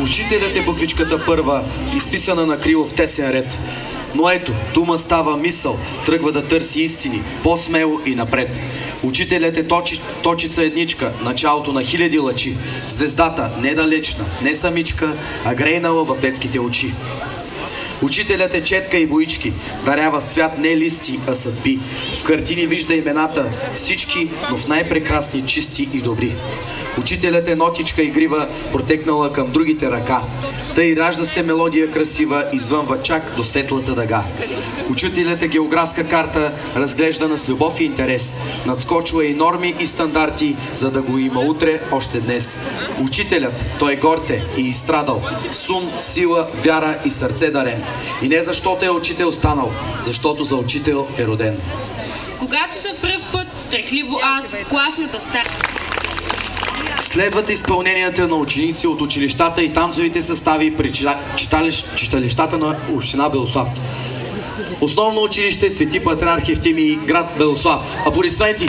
Учителят е буквичката първа, изписана на криво в тесен ред. Но ето, дума става мисъл, тръгва да търси истини, по-смело и напред. Учителят е точица едничка, началото на хиляди лъчи. Звездата не далечна, не самичка, а грейнала в детските очи. Учителят е четка и боички, дарява с цвят не листи, а съдби. В картини вижда имената всички, но в най-прекрасни, чисти и добри. Учителят е нотичка игрива, протекнала към другите ръка. Тъй ражда се мелодия красива, извънва чак до светлата дъга. Учителят е географска карта, разглеждана с любов и интерес. Надскочва и норми и стандарти, за да го има утре, още днес. Учителят, той е горте и изстрадал, сум, сила, вяра и сърце дарен. И не защото е учител станал, защото за учител е роден. Когато за пръв път страхливо аз в класната стая. Следват изпълненията на ученици от училищата и танцовите състави при читалищата на община Белослав. Основно училище Свети Патриарх Евтимий, град Белослав. Аплодисменти!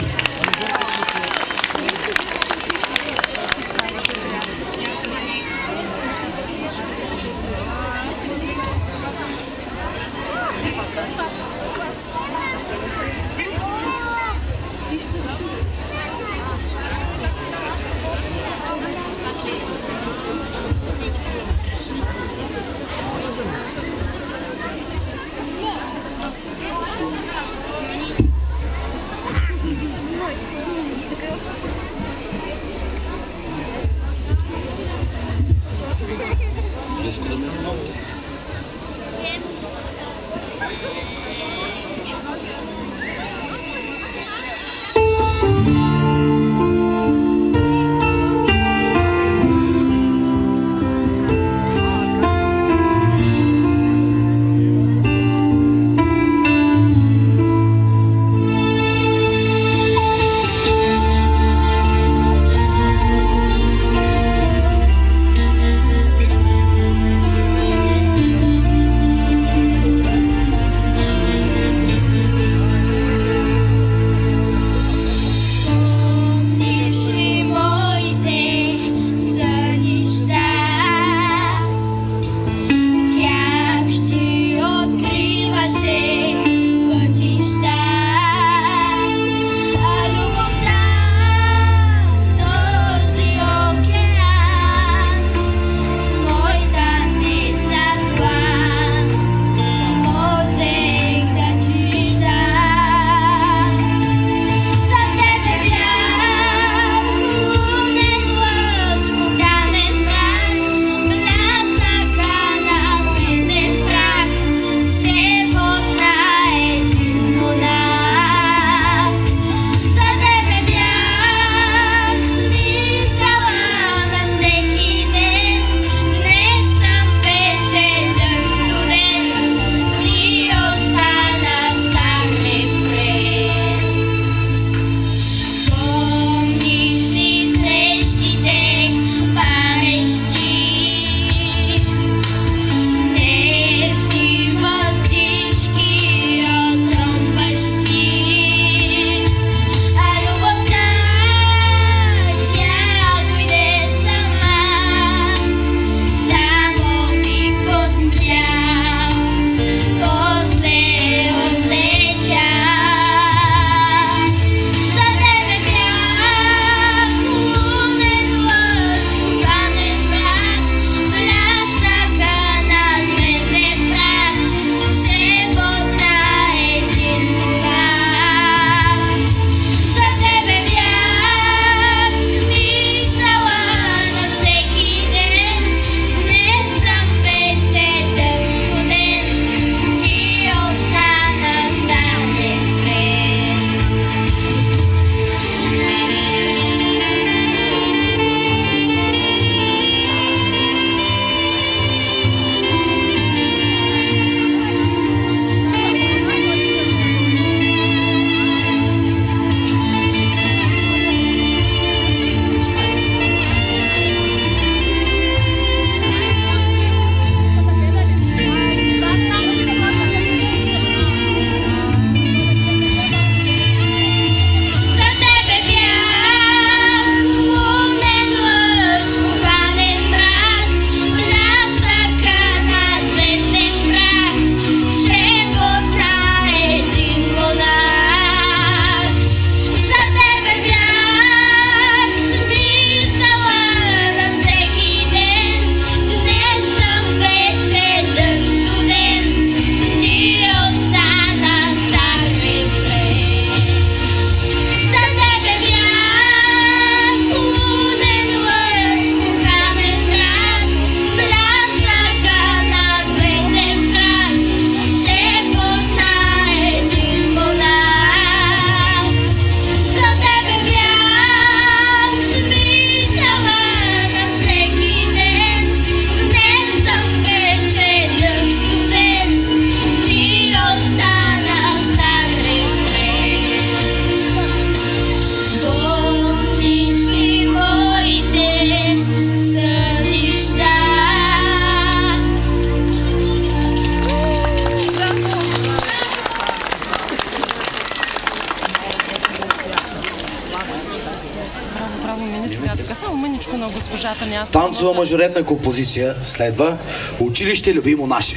направо мини сега тук. Само мъничко на госпожата място. Танцова мажоретна композиция следва Училище любимо наше.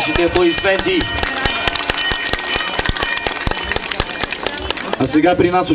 Вашите аплодисменти. А сега при нас